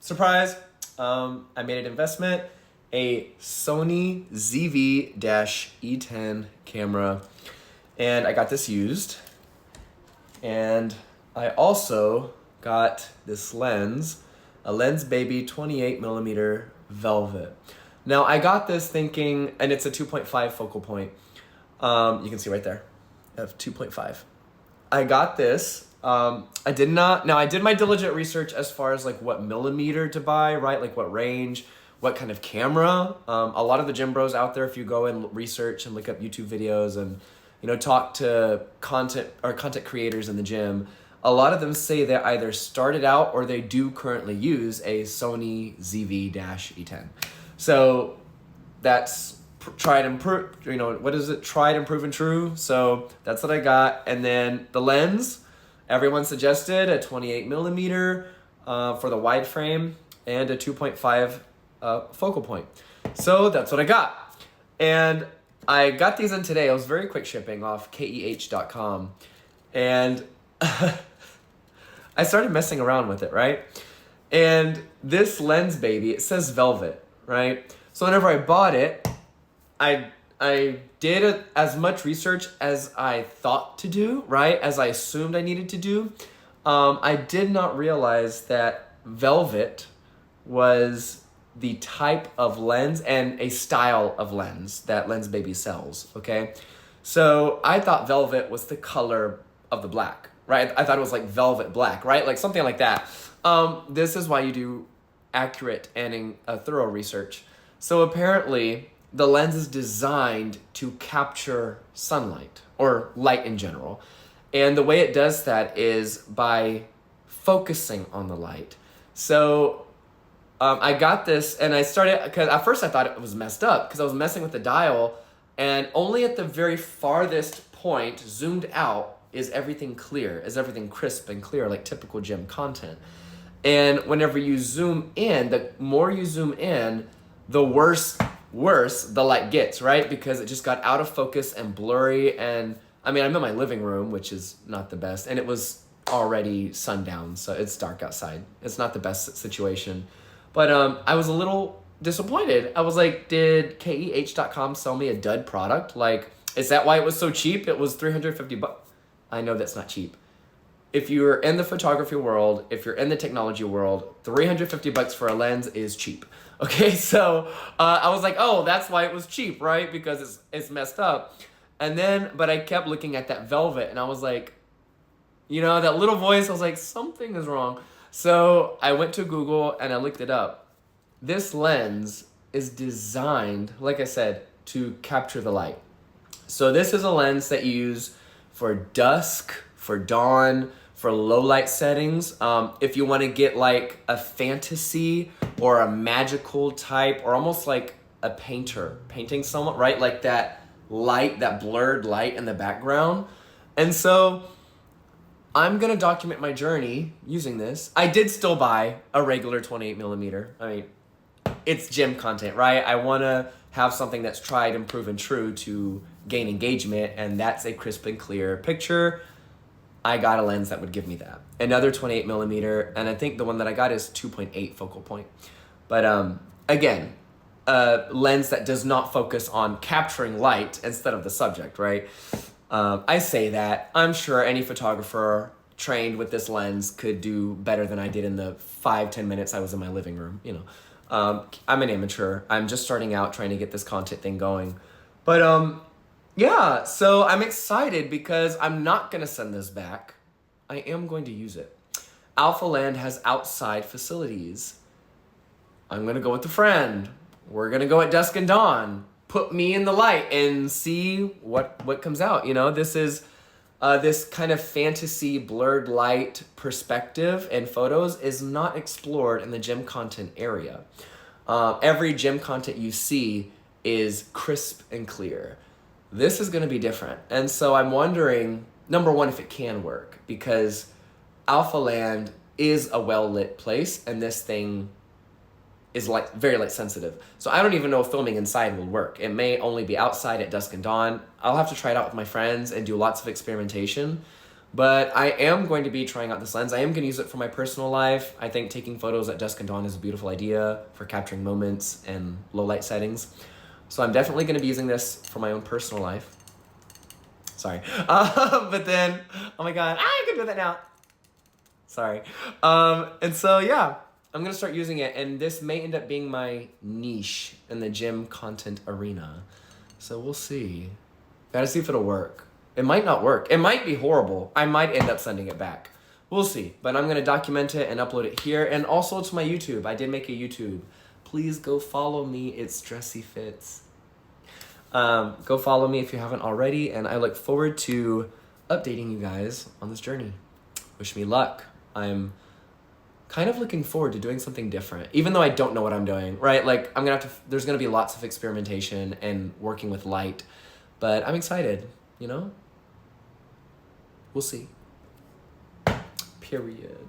surprise, I made an investment, a Sony ZV-E10 camera, and I got this used. And I also got this lens, a Lens Baby 28mm Velvet. Now I got this thinking, and it's a 2.5 focal point. You can see right there, I have 2.5. I got this. I did my diligent research as far as like what millimeter to buy, right? Like what range, what kind of camera. A lot of the gym bros out there, if you go and research and look up YouTube videos and, talk to content creators in the gym, a lot of them say they either started out or they do currently use a Sony ZV-E10. So that's tried and tried and proven true. So that's what I got. And then the lens, everyone suggested a 28mm for the wide frame and a 2.5 focal point. So that's what I got. And I got these in today. It was very quick shipping off keh.com. And I started messing around with it, right? And this lens baby, it says Velvet, right? So whenever I bought it, I did as much research as I thought to do, right? As I assumed I needed to do. I did not realize that Velvet was the type of lens and a style of lens that Lens Baby sells, okay? So I thought Velvet was the color of the black, right? I thought it was like velvet black, right? Like something like that. This is why you do accurate and thorough research. So apparently the lens is designed to capture sunlight or light in general. And the way it does that is by focusing on the light. So I got this and I started, because at first I thought it was messed up because I was messing with the dial, and only at the very farthest point, zoomed out, is everything clear, is everything crisp and clear, like typical gym content. And whenever you zoom in, the more you zoom in, the worse the light gets, right? Because it just got out of focus and blurry. And I mean, I'm in my living room, which is not the best. And it was already sundown, so it's dark outside. It's not the best situation. But I was a little disappointed. I was like, did keh.com sell me a dud product? Like, is that why it was so cheap? It was $350. I know that's not cheap. If you're in the photography world, if you're in the technology world, $350 for a lens is cheap. Okay, so I was like, oh, that's why it was cheap, right? Because it's messed up. And then, but I kept looking at that Velvet, and I was like, that little voice, I was like, something is wrong. So I went to Google and I looked it up. This lens is designed, like I said, to capture the light. So this is a lens that you use for dusk, for dawn, for low light settings. If you want to get like a fantasy or a magical type, or almost like a painter painting someone, right? Like that light, that blurred light in the background. And so I'm gonna document my journey using this. I did still buy a regular 28mm. I mean, it's gym content, right? I wanna have something that's tried and proven true to gain engagement, and that's a crisp and clear picture. I got a lens that would give me that. Another 28mm, and I think the one that I got is 2.8 focal point. But again, a lens that does not focus on capturing light instead of the subject, right? I say that. I'm sure any photographer trained with this lens could do better than I did in the 5-10 minutes I was in my living room. I'm an amateur. I'm just starting out trying to get this content thing going. But yeah, so I'm excited because I'm not going to send this back. I am going to use it. Alpha Land has outside facilities. I'm going to go with a friend. We're going to go at dusk and dawn. Put me in the light and see what comes out. This is this kind of fantasy blurred light perspective and photos is not explored in the gym content area. Every gym content you see is crisp and clear. This is going to be different. And so I'm wondering, number one, if it can work, because Alpha Land is a well-lit place, and this thing is like very light sensitive. So I don't even know if filming inside will work. It may only be outside at dusk and dawn. I'll have to try it out with my friends and do lots of experimentation. But I am going to be trying out this lens. I am going to use it for my personal life. I think taking photos at dusk and dawn is a beautiful idea for capturing moments and low light settings. So I'm definitely going to be using this for my own personal life. Sorry. But then, oh my God, I can do that now. Sorry. And so, yeah, I'm going to start using it. And this may end up being my niche in the gym content arena. So we'll see. Gotta see if it'll work. It might not work. It might be horrible. I might end up sending it back. We'll see. But I'm going to document it and upload it here. And also to my YouTube. I did make a YouTube. Please go follow me. It's Dressy Fits. Go follow me if you haven't already. And I look forward to updating you guys on this journey. Wish me luck. I'm kind of looking forward to doing something different. Even though I don't know what I'm doing, right? Like, there's going to be lots of experimentation and working with light. But I'm excited, you know? We'll see. Period.